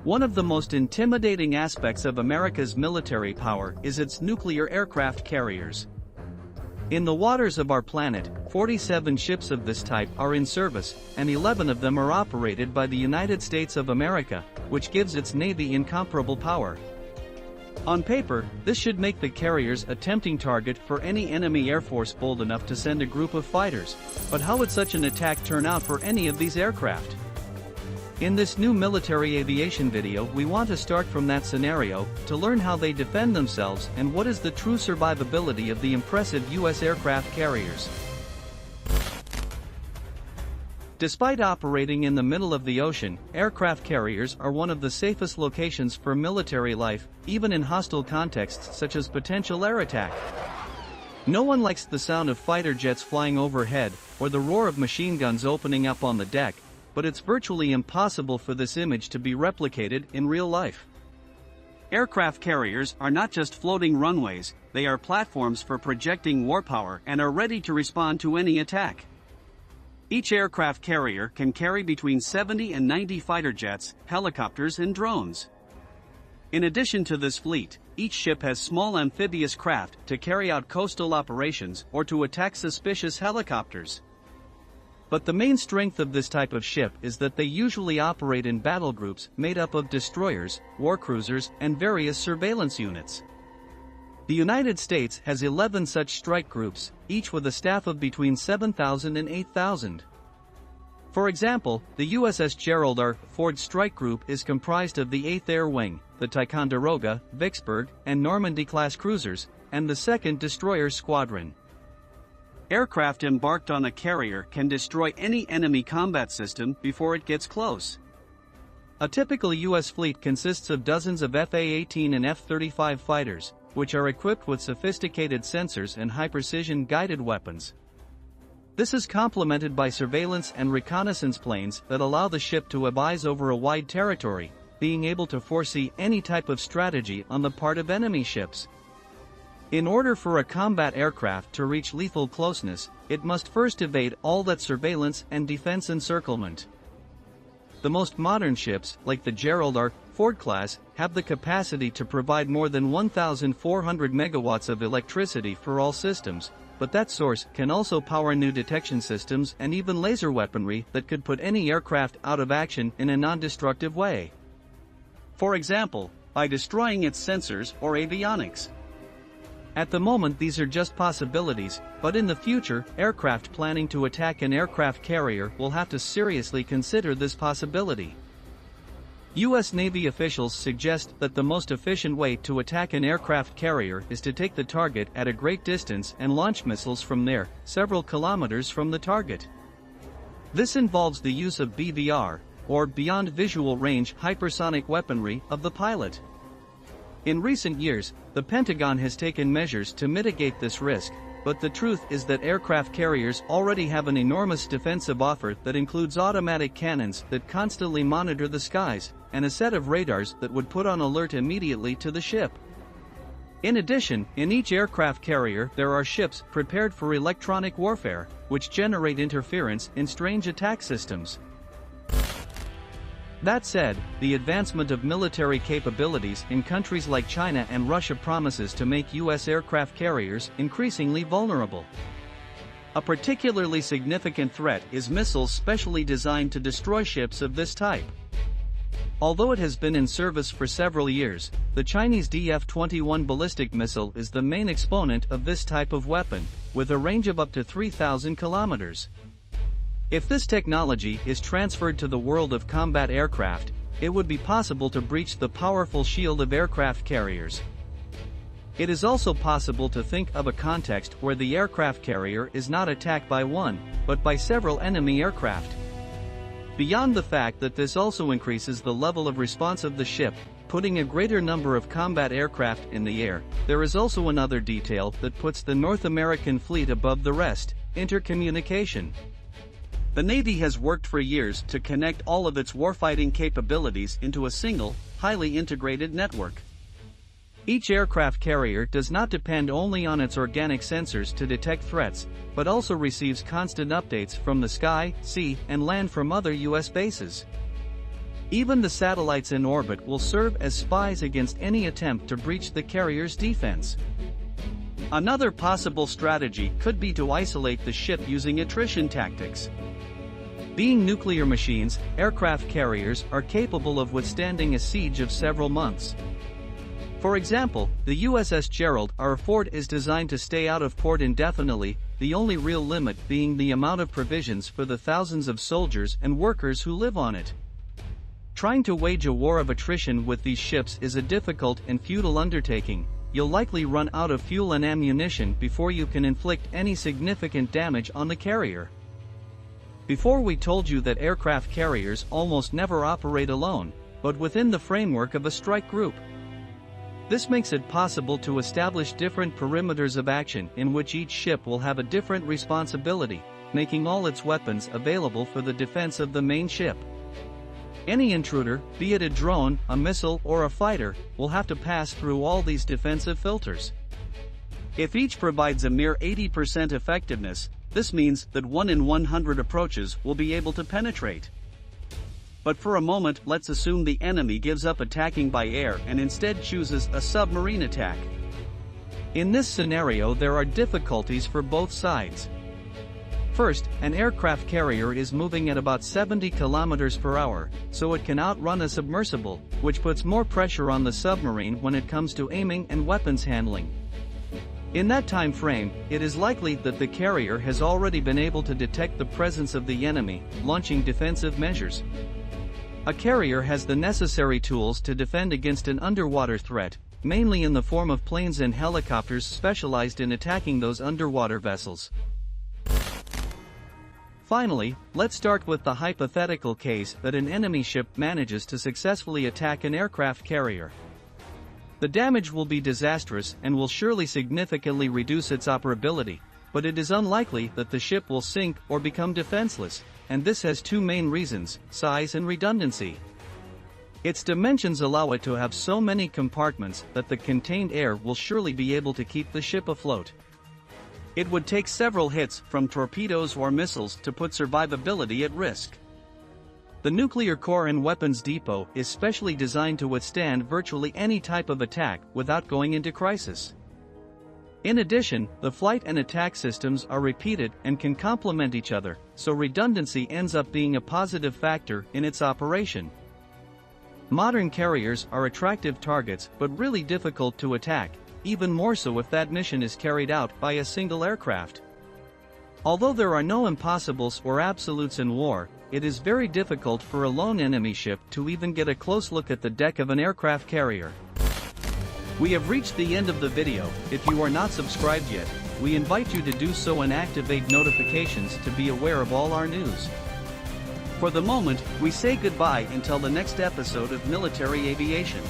One of the most intimidating aspects of America's military power is its nuclear aircraft carriers. In the waters of our planet, 47 ships of this type are in service, and 11 of them are operated by the United States of America, which gives its Navy incomparable power. On paper, this should make the carriers a tempting target for any enemy air force bold enough to send a group of fighters, but how would such an attack turn out for any of these aircraft? In this new military aviation video, we want to start from that scenario, to learn how they defend themselves and what is the true survivability of the impressive U.S. aircraft carriers. Despite operating in the middle of the ocean, aircraft carriers are one of the safest locations for military life, even in hostile contexts such as potential air attack. No one likes the sound of fighter jets flying overhead, or the roar of machine guns opening up on the deck, but it's virtually impossible for this image to be replicated in real life. Aircraft carriers are not just floating runways, they are platforms for projecting warpower and are ready to respond to any attack. Each aircraft carrier can carry between 70 and 90 fighter jets, helicopters and drones. In addition to this fleet, each ship has small amphibious craft to carry out coastal operations or to attack suspicious helicopters. But the main strength of this type of ship is that they usually operate in battle groups made up of destroyers, warcruisers, and various surveillance units. The United States has 11 such strike groups, each with a staff of between 7,000 and 8,000. For example, the USS Gerald R. Ford Strike Group is comprised of the 8th Air Wing, the Ticonderoga, Vicksburg, and Normandy-class cruisers, and the 2nd Destroyer Squadron. Aircraft embarked on a carrier can destroy any enemy combat system before it gets close. A typical U.S. fleet consists of dozens of F-A-18 and F-35 fighters, which are equipped with sophisticated sensors and high-precision guided weapons. This is complemented by surveillance and reconnaissance planes that allow the ship to advise over a wide territory, being able to foresee any type of strategy on the part of enemy ships. In order for a combat aircraft to reach lethal closeness, it must first evade all that surveillance and defense encirclement. The most modern ships, like the Gerald R. Ford class, have the capacity to provide more than 1,400 megawatts of electricity for all systems, but that source can also power new detection systems and even laser weaponry that could put any aircraft out of action in a non-destructive way. For example, by destroying its sensors or avionics. At the moment these are just possibilities, but in the future, aircraft planning to attack an aircraft carrier will have to seriously consider this possibility. U.S. Navy officials suggest that the most efficient way to attack an aircraft carrier is to take the target at a great distance and launch missiles from there, several kilometers from the target. This involves the use of BVR, or Beyond Visual Range hypersonic weaponry, of the pilot. In recent years, the Pentagon has taken measures to mitigate this risk, but the truth is that aircraft carriers already have an enormous defensive offer that includes automatic cannons that constantly monitor the skies, and a set of radars that would put on alert immediately to the ship. In addition, in each aircraft carrier there are ships prepared for electronic warfare, which generate interference in strange attack systems. That said, the advancement of military capabilities in countries like China and Russia promises to make U.S. aircraft carriers increasingly vulnerable. A particularly significant threat is missiles specially designed to destroy ships of this type. Although it has been in service for several years, the Chinese DF-21 ballistic missile is the main exponent of this type of weapon, with a range of up to 3,000 kilometers. If this technology is transferred to the world of combat aircraft, it would be possible to breach the powerful shield of aircraft carriers. It is also possible to think of a context where the aircraft carrier is not attacked by one, but by several enemy aircraft. Beyond the fact that this also increases the level of response of the ship, putting a greater number of combat aircraft in the air, there is also another detail that puts the North American fleet above the rest: intercommunication. The Navy has worked for years to connect all of its warfighting capabilities into a single, highly integrated network. Each aircraft carrier does not depend only on its organic sensors to detect threats, but also receives constant updates from the sky, sea, and land from other U.S. bases. Even the satellites in orbit will serve as spies against any attempt to breach the carrier's defense. Another possible strategy could be to isolate the ship using attrition tactics. Being nuclear machines, aircraft carriers are capable of withstanding a siege of several months. For example, the USS Gerald R. Ford is designed to stay out of port indefinitely, the only real limit being the amount of provisions for the thousands of soldiers and workers who live on it. Trying to wage a war of attrition with these ships is a difficult and futile undertaking. You'll likely run out of fuel and ammunition before you can inflict any significant damage on the carrier. Before we told you that aircraft carriers almost never operate alone, but within the framework of a strike group. This makes it possible to establish different perimeters of action in which each ship will have a different responsibility, making all its weapons available for the defense of the main ship. Any intruder, be it a drone, a missile, or a fighter, will have to pass through all these defensive filters. If each provides a mere 80% effectiveness, this means that 1 in 100 approaches will be able to penetrate. But for a moment, let's assume the enemy gives up attacking by air and instead chooses a submarine attack. In this scenario, there are difficulties for both sides. First, an aircraft carrier is moving at about 70 km per hour, so it can outrun a submersible, which puts more pressure on the submarine when it comes to aiming and weapons handling. In that time frame, it is likely that the carrier has already been able to detect the presence of the enemy, launching defensive measures. A carrier has the necessary tools to defend against an underwater threat, mainly in the form of planes and helicopters specialized in attacking those underwater vessels. Finally, let's start with the hypothetical case that an enemy ship manages to successfully attack an aircraft carrier. The damage will be disastrous and will surely significantly reduce its operability, but it is unlikely that the ship will sink or become defenseless, and this has two main reasons: size and redundancy. Its dimensions allow it to have so many compartments that the contained air will surely be able to keep the ship afloat. It would take several hits from torpedoes or missiles to put survivability at risk. The nuclear core and weapons depot is specially designed to withstand virtually any type of attack without going into crisis. In addition, the flight and attack systems are repeated and can complement each other, so redundancy ends up being a positive factor in its operation. Modern carriers are attractive targets but really difficult to attack, even more so if that mission is carried out by a single aircraft. Although there are no impossibles or absolutes in war, it is very difficult for a lone enemy ship to even get a close look at the deck of an aircraft carrier. We have reached the end of the video. If you are not subscribed yet, we invite you to do so and activate notifications to be aware of all our news. For the moment, we say goodbye until the next episode of Military Aviation.